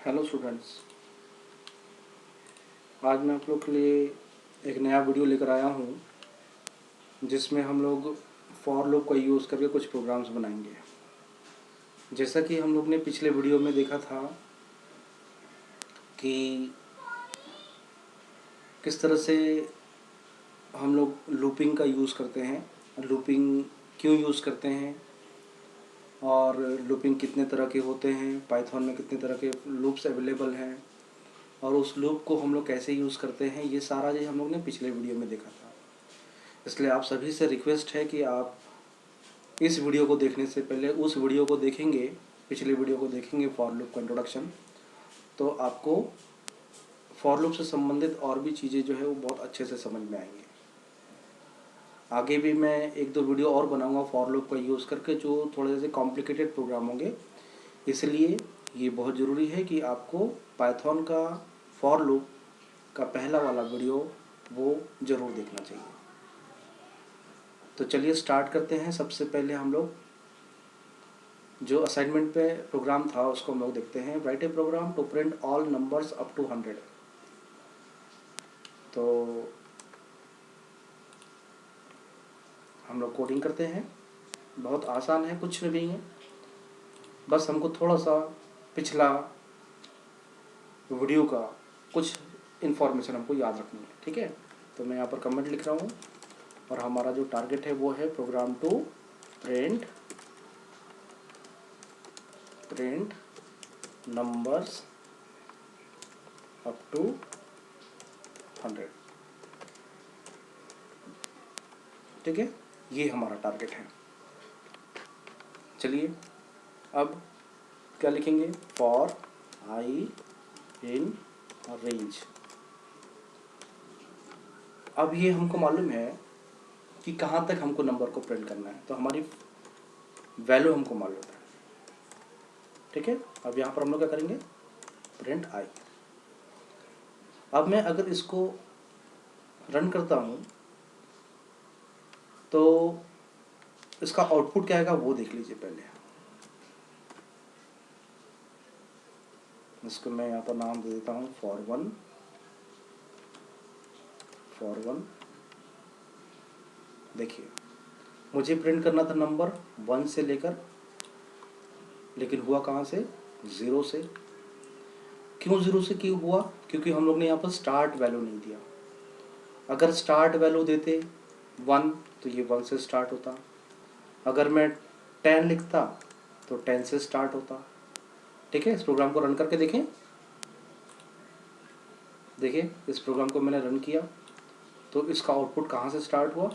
Hello students, आज मैं आप लोग के लिए एक नया वीडियो लेकर आया हूँ जिसमें हम लोग फॉर लूप का यूज़ करके कुछ प्रोग्राम्स बनाएंगे। जैसा कि हम लोग ने पिछले वीडियो में देखा था कि किस तरह से हम लोग लूपिंग का यूज़ करते हैं, लूपिंग क्यों यूज़ करते हैं और लूपिंग कितने तरह के होते हैं, पाइथन में कितने तरह के लूप्स अवेलेबल हैं और उस लूप को हम लोग कैसे यूज़ करते हैं, ये सारा जो हम लोग ने पिछले वीडियो में देखा था। इसलिए आप सभी से रिक्वेस्ट है कि आप इस वीडियो को देखने से पहले उस वीडियो को देखेंगे, पिछले वीडियो को देखेंगे फॉर लूप का इंट्रोडक्शन, तो आपको फॉर लूप से संबंधित और भी चीज़ें जो है वो बहुत अच्छे से समझ में आएंगी। आगे भी मैं एक दो वीडियो और बनाऊंगा फॉर लूप का यूज़ करके जो थोड़े से कॉम्प्लिकेटेड प्रोग्राम होंगे। इसलिए ये बहुत ज़रूरी है कि आपको पाइथन का फॉर लूप का पहला वाला वीडियो वो ज़रूर देखना चाहिए। तो चलिए स्टार्ट करते हैं। सबसे पहले हम लोग जो असाइनमेंट पे प्रोग्राम था उसको हम लोग देखते हैं। Write a program to print all numbers up to 100। तो हम लोग कोडिंग करते हैं। बहुत आसान है, कुछ नहीं है, बस हमको थोड़ा सा पिछला वीडियो का कुछ इन्फॉर्मेशन हमको याद रखनी है। ठीक है, तो मैं यहाँ पर कमेंट लिख रहा हूँ और हमारा जो टारगेट है वो है program to print numbers up to 100। ठीक है, ये हमारा टारगेट है। चलिए अब क्या लिखेंगे, फॉर आई इन रेंज। अब ये हमको मालूम है कि कहाँ तक हमको नंबर को प्रिंट करना है, तो हमारी वैल्यू हमको मालूम है। ठीक है, अब यहाँ पर हम लोग क्या करेंगे, प्रिंट आई। अब मैं अगर इसको रन करता हूँ तो इसका आउटपुट क्या आएगा वो देख लीजिए पहले। इसको मैं यहाँ पर नाम दे देता हूँ फॉर वन। देखिए, मुझे प्रिंट करना था नंबर 1 से लेकर, लेकिन हुआ कहाँ से, 0 से। क्यों 0 से क्यों हुआ, क्योंकि हम लोग ने यहाँ पर स्टार्ट वैल्यू नहीं दिया। अगर स्टार्ट वैल्यू देते 1 तो ये 1 से स्टार्ट होता। अगर मैं 10 लिखता तो 10 से स्टार्ट होता। ठीक है, इस प्रोग्राम को रन करके देखें। देखिए, इस प्रोग्राम को मैंने रन किया तो इसका आउटपुट कहाँ से स्टार्ट हुआ,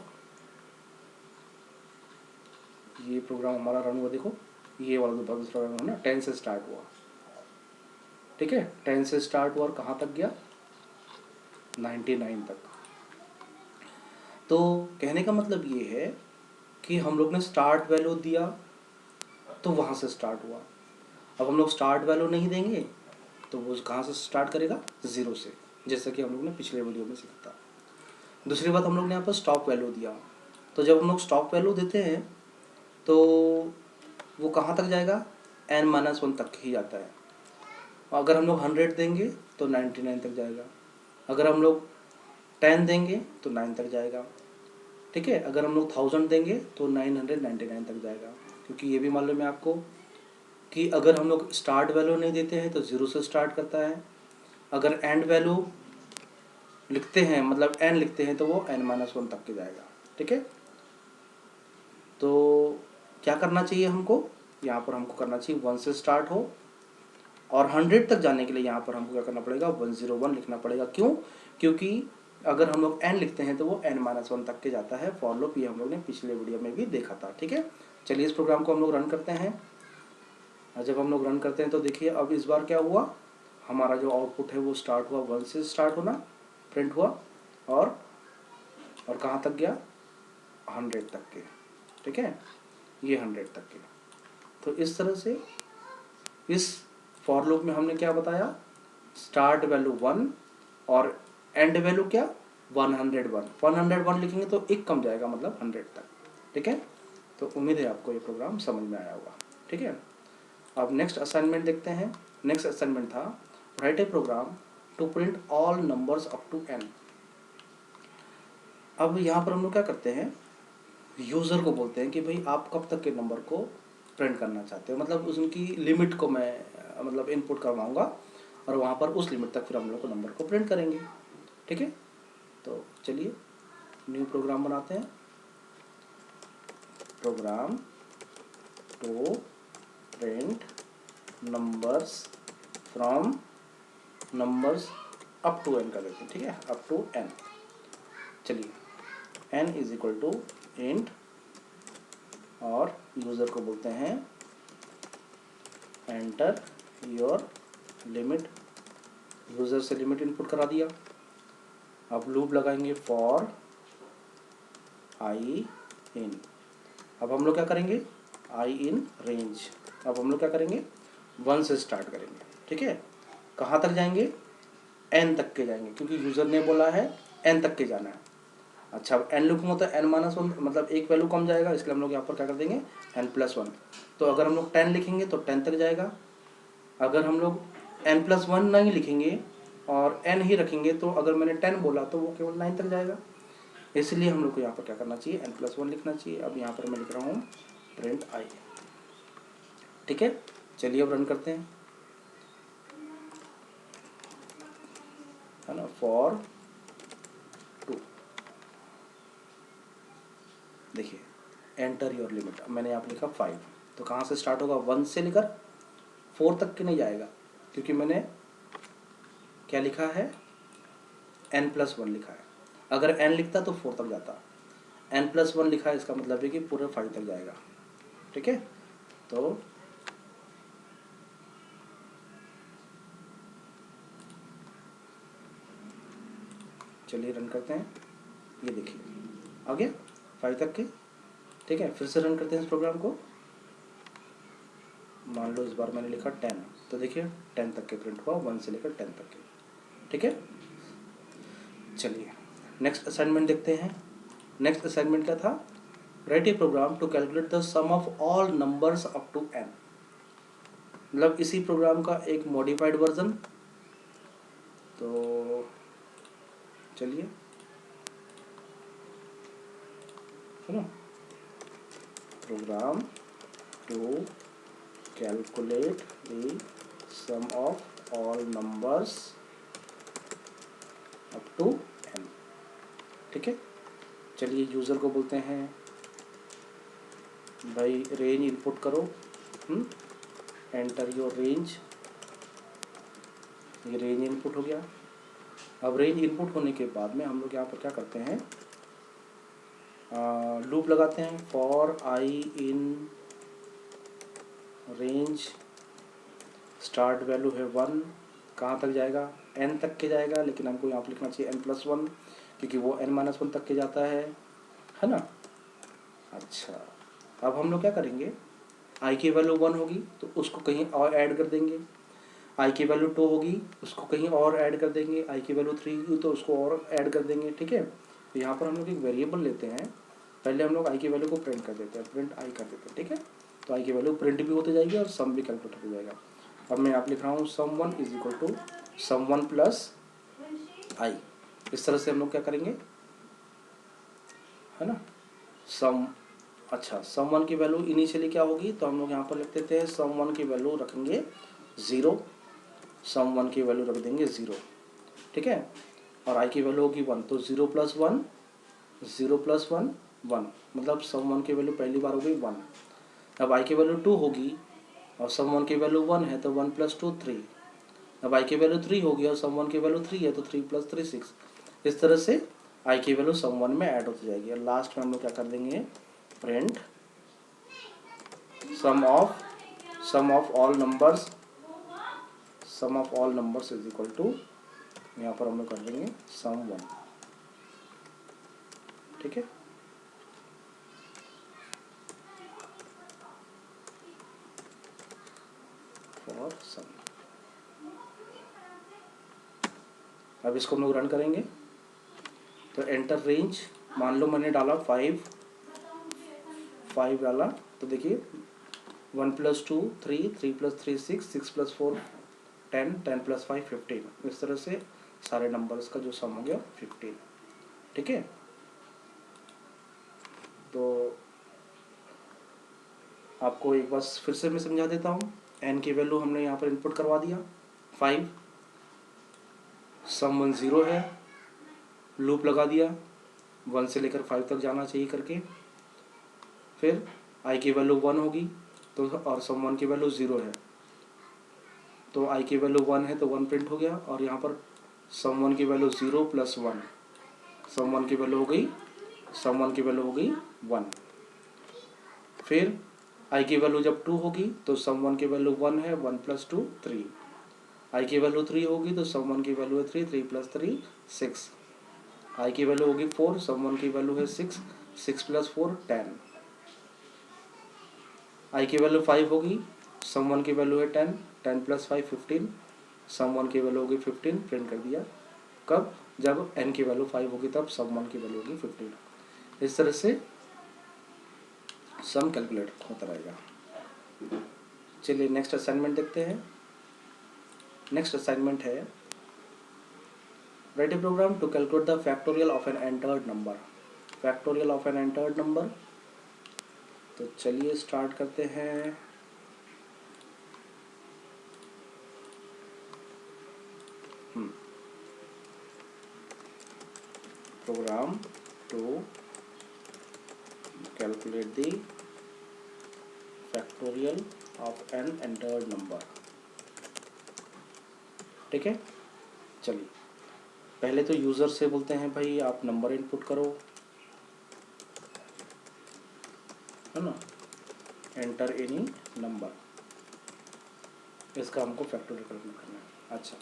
ये प्रोग्राम हमारा रन हुआ। देखो, ये वाला जो दूसरा है ना, 10 से स्टार्ट हुआ। ठीक है, 10 से स्टार्ट हुआ और कहाँ तक गया, 99 तक। तो कहने का मतलब ये है कि हम लोग ने स्टार्ट वैल्यू दिया तो वहाँ से स्टार्ट हुआ। अब हम लोग स्टार्ट वैल्यू नहीं देंगे तो वो कहाँ से स्टार्ट करेगा, 0 से, जैसा कि हम लोग ने पिछले वीडियो में सीखा था। दूसरी बात, हम लोग ने यहाँ पर स्टॉप वैल्यू दिया, तो जब हम लोग स्टॉप वैल्यू देते हैं तो वो कहाँ तक जाएगा, n-1 तक ही जाता है। अगर हम लोग 100 देंगे तो 99 तक जाएगा। अगर हम लोग 10 देंगे तो 9 तक जाएगा। ठीक है, अगर हम लोग 1000 देंगे तो 999 तक जाएगा। क्योंकि ये भी मालूम है आपको कि अगर हम लोग स्टार्ट वैल्यू नहीं देते हैं तो 0 से स्टार्ट करता है। अगर एंड वैल्यू लिखते हैं, मतलब n लिखते हैं, तो वो n-1 तक के जाएगा। ठीक है, तो क्या करना चाहिए हमको, यहाँ पर हमको करना चाहिए 1 से स्टार्ट हो और 100 तक जाने के लिए यहाँ पर हमको क्या करना पड़ेगा, 101 लिखना पड़ेगा। क्यों, क्योंकि अगर हम लोग n लिखते हैं तो वो n-1 तक के जाता है फॉर लूप। ये हम लोग ने पिछले वीडियो में भी देखा था। ठीक है, चलिए इस प्रोग्राम को हम लोग रन करते हैं। जब हम लोग रन करते हैं तो देखिए अब इस बार क्या हुआ, हमारा जो आउटपुट है वो स्टार्ट हुआ, 1 से स्टार्ट होना, प्रिंट हुआ और कहाँ तक गया, 100 तक के। ठीक है, ये 100 तक के। तो इस तरह से इस फॉर लूप में हमने क्या बताया, स्टार्ट वैल्यू 1 और एंड वैल्यू क्या, 101 लिखेंगे तो एक कम जाएगा, मतलब 100 तक। ठीक है, तो उम्मीद है आपको ये प्रोग्राम समझ में आया होगा। ठीक है, अब नेक्स्ट असाइनमेंट देखते हैं। नेक्स्ट असाइनमेंट था write a program to print all numbers up to n। अब यहाँ पर हम लोग क्या करते हैं, यूज़र को बोलते हैं कि भाई आप कब तक के नंबर को प्रिंट करना चाहते हो, मतलब उनकी लिमिट को मैं मतलब इनपुट करवाऊँगा और वहाँ पर उस लिमिट तक फिर हम लोग को नंबर को प्रिंट करेंगे। ठीक है, तो चलिए न्यू प्रोग्राम बनाते हैं, program to print numbers from numbers up to n कर देते हैं। ठीक है, अप टू n। चलिए n is equal to int और यूज़र को बोलते हैं एंटर योर लिमिट। यूज़र से लिमिट इनपुट करा दिया। अब लूप लगाएंगे फॉर आई इन। अब हम लोग क्या करेंगे, आई इन रेंज। अब हम लोग क्या करेंगे, 1 से स्टार्ट करेंगे। ठीक है, कहाँ तक जाएंगे, n तक के जाएंगे, क्योंकि यूज़र ने बोला है n तक के जाना है। अच्छा, अब n लिखूँगा तो n-1 मतलब एक वैल्यू कम जाएगा, इसलिए हम लोग यहाँ पर क्या कर देंगे n+1। तो अगर हम लोग 10 लिखेंगे तो 10 तक जाएगा। अगर हम लोग n+1 नहीं लिखेंगे और n ही रखेंगे तो अगर मैंने 10 बोला तो वो केवल 9 तक जाएगा। इसलिए हम लोग को यहाँ पर क्या करना चाहिए, n+1 लिखना चाहिए। अब यहाँ पर मैं लिख रहा हूँ प्रिंट आई। ठीक है, चलिए अब रन करते हैं, है ना, फॉर 2। देखिए एंटर योर लिमिट। अब मैंने यहाँ पर लिखा 5, तो कहाँ से स्टार्ट होगा, 1 से लेकर 4 तक के नहीं जाएगा, क्योंकि मैंने क्या लिखा है, n+1 लिखा है। अगर n लिखता तो 4 तक जाता, n+1 लिखा है, इसका मतलब है कि पूरे 5 तक जाएगा। ठीक है, तो चलिए रन करते हैं। ये देखिए आ गया 5 तक के। ठीक है, फिर से रन करते हैं इस प्रोग्राम को। मान लो इस बार मैंने लिखा 10, तो देखिए 10 तक के प्रिंट हुआ, 1 से लेकर 10 तक के। ठीक है, चलिए नेक्स्ट असाइनमेंट देखते हैं। नेक्स्ट असाइनमेंट क्या था, write a program to calculate the sum of all numbers up to n। मतलब इसी प्रोग्राम का एक मॉडिफाइड वर्जन। तो चलिए, है ना, program to calculate the sum of all numbers up to n। ठीक है, चलिए यूज़र को बोलते हैं भाई रेंज इनपुट करो, एंटर योर रेंज। ये रेंज इनपुट हो गया। अब रेंज इनपुट होने के बाद में हम लोग यहाँ पर क्या करते हैं, लूप लगाते हैं for I in range. Start value है 1, कहाँ तक जाएगा, n तक के जाएगा, लेकिन हमको यहाँ पर लिखना चाहिए n+1, क्योंकि वो n-1 तक के जाता है ना। अच्छा, अब हम लोग क्या करेंगे, i की वैल्यू 1 होगी तो उसको कहीं और ऐड कर देंगे, i की वैल्यू 2 होगी उसको कहीं और ऐड कर देंगे, i की वैल्यू 3 होगी तो उसको और ऐड कर देंगे। ठीक है, तो यहाँ पर हम लोग एक वेरिएबल लेते हैं, पहले हम लोग i की वैल्यू को प्रिंट कर देते हैं, प्रिंट i कर देते हैं। ठीक है, तो i की वैल्यू प्रिंट भी होती जाएगी और सम भी कैलकुलेट होती जाएगा। अब मैं यहाँ लिख रहा हूँ sum1 is equal to sum1 plus i। इस तरह से हम लोग क्या करेंगे, है ना, सम। अच्छा, sum1 की वैल्यू इनिशियली क्या होगी, तो हम लोग यहाँ पर लिख देते हैं sum1 की वैल्यू रखेंगे 0, sum1 की वैल्यू रख देंगे 0। ठीक है, और i की वैल्यू होगी 1, तो 0 + 1 0 + 1 1, मतलब sum1 की वैल्यू पहली बार हो गई 1। अब i की वैल्यू 2 होगी और sum1 की वैल्यू 1 है, तो 1 + 2 3। अब i की वैल्यू 3 होगी और sum1 की वैल्यू 3 है, तो 3 + 3 6। इस तरह से i की वैल्यू sum1 में ऐड होती जाएगी। और लास्ट में हम लोग क्या कर देंगे, print sum of all numbers, sum of all numbers is equal to, यहाँ पर हम लोग कर देंगे sum1। ठीक है, फॉर सम। अब इसको हम लोग रन करेंगे, तो एंटर रेंज, मान लो मैंने डाला 5 डाला, तो देखिए 1 + 2 3, 3 + 3 6, 6 + 4 10, 10 + 5 15। इस तरह से सारे नंबर्स का जो सम हो गया 15। ठीक है, तो आपको एक बार फिर से मैं समझा देता हूँ। n की वैल्यू हमने यहाँ पर इनपुट करवा दिया 5, सम 1 0 है, लूप लगा दिया 1 से लेकर 5 तक जाना चाहिए करके। फिर i की वैल्यू 1 होगी तो, और सम 1 की वैल्यू 0 है, तो i की वैल्यू 1 है तो 1 प्रिंट हो गया। और यहाँ पर सम 1 की वैल्यू 0 + 1, सम 1 की वैल्यू हो गई, सम 1 की वैल्यू हो गई 1। फिर i की वैल्यू जब 2 होगी तो सम 1 की वैल्यू 1 है, 1 + 2 3। i की वैल्यू 3 होगी तो सम 1 की वैल्यू है 3, 3 + 3 6। i की वैल्यू होगी 4, सम 1 की वैल्यू है 6, 6 + 4 10। i की वैल्यू 5 होगी, सम 1 की वैल्यू है 10, 10 + 5 15, सम 1 की वैल्यू होगी 15, प्रिंट कर दिया। कब? जब n की वैल्यू 5 होगी तब सम 1 की वैल्यू होगी 15। इस तरह से सम कैलकुलेट होता रहेगा। चलिए नेक्स्ट असाइनमेंट देखते हैं। नेक्स्ट असाइनमेंट है write a program to calculate the factorial of an entered number. Factorial of an entered number, तो चलिए स्टार्ट करते हैं। Program to calculate the factorial of an entered number. ठीक है, चलिए पहले तो यूज़र से बोलते हैं भाई आप नंबर इनपुट करो, है ना, एंटर एनी नंबर। इसका हमको फैक्टोरियल कैलकुलेट करना है। अच्छा,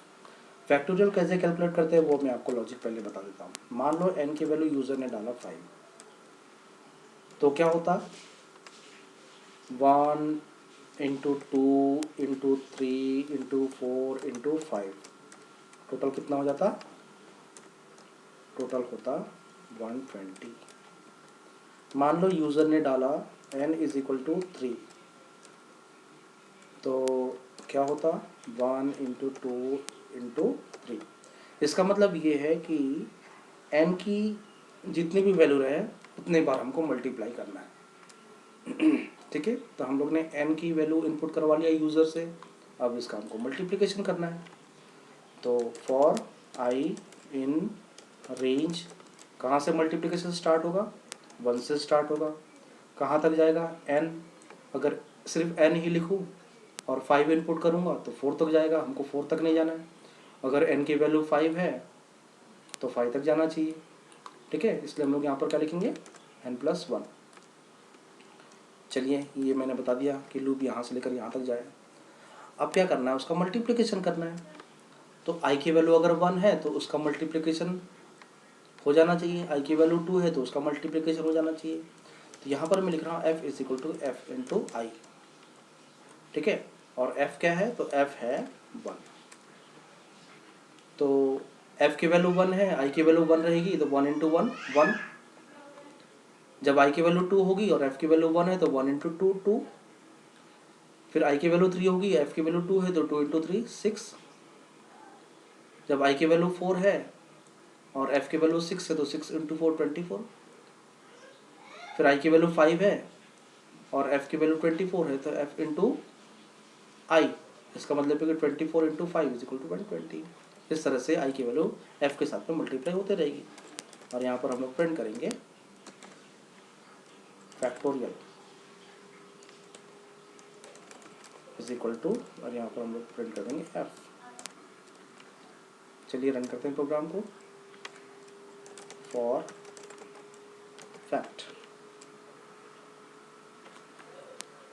फैक्टोरियल कैसे कैलकुलेट करते हैं वो मैं आपको लॉजिक पहले बता देता हूँ। मान लो n की वैल्यू यूज़र ने डाला 5, तो क्या होता, 1 × 2 × 3 × 4 × 5, टोटल कितना हो जाता, टोटल होता 120। मान लो यूज़र ने डाला n = 3, तो क्या होता, 1 × 2 × 3। इसका मतलब ये है कि n की जितनी भी वैल्यू रहे उतने बार हमको मल्टीप्लाई करना है। ठीक है, तो हम लोग ने n की वैल्यू इनपुट करवा लिया यूज़र से, अब इसका हमको मल्टीप्लिकेशन करना है। तो फॉर i इन रेंज, कहाँ से मल्टीप्लिकेशन स्टार्ट होगा, 1 से स्टार्ट होगा, कहाँ तक जाएगा n, अगर सिर्फ n ही लिखूँ और 5 इनपुट करूँगा तो 4 तक जाएगा, हमको 4 तक नहीं जाना है। अगर n की वैल्यू 5 है तो 5 तक जाना चाहिए। ठीक है, इसलिए हम लोग यहाँ पर क्या लिखेंगे, n+1। चलिए ये मैंने बता दिया कि लूप यहाँ से लेकर यहाँ तक जाए। अब क्या करना है, उसका मल्टीप्लिकेशन करना है। तो i की वैल्यू अगर 1 है तो उसका मल्टीप्लिकेशन हो जाना चाहिए, i की वैल्यू 2 है तो उसका मल्टीप्लिकेशन हो जाना चाहिए। तो यहाँ पर मैं लिख रहा हूँ f = f × i। ठीक है, और f क्या है, तो f है 1। तो f की वैल्यू 1 है, i की वैल्यू 1 रहेगी तो 1 × 1 1। जब i की वैल्यू 2 होगी और f की वैल्यू 1 है तो 1 × 2 2। फिर i की वैल्यू 3 होगी, f की वैल्यू 2 है तो 2 × 3 6। जब i की वैल्यू 4 है और f की वैल्यू 6 है तो 6 × 4 24। फिर i की वैल्यू 5 है और f की वैल्यू 24 है तो f × i, इसका मतलब है कि 24 × 5 = 120। इस तरह से i की वैल्यू f के साथ में मल्टीप्लाई होते रहेगी। और यहाँ पर हम लोग प्रिंट करेंगे फैक्टोरियल = और यहाँ पर हम लोग प्रिंट कर देंगे f। चलिए रन करते हैं प्रोग्राम को। फॉर फैक्ट,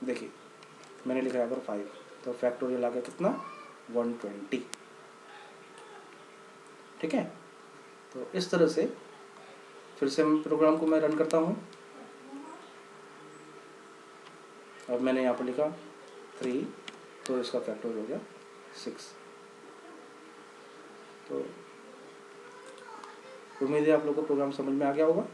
देखिए मैंने लिखा है यहाँ पर 5, तो फैक्टोरियल आ गया कितना, 120। ठीक है, तो इस तरह से फिर से प्रोग्राम को मैं रन करता हूँ। अब मैंने यहाँ पर लिखा 3, तो इसका फैक्टोरियल हो गया 6। तो उम्मीद है आप लोगों को प्रोग्राम समझ में आ गया होगा।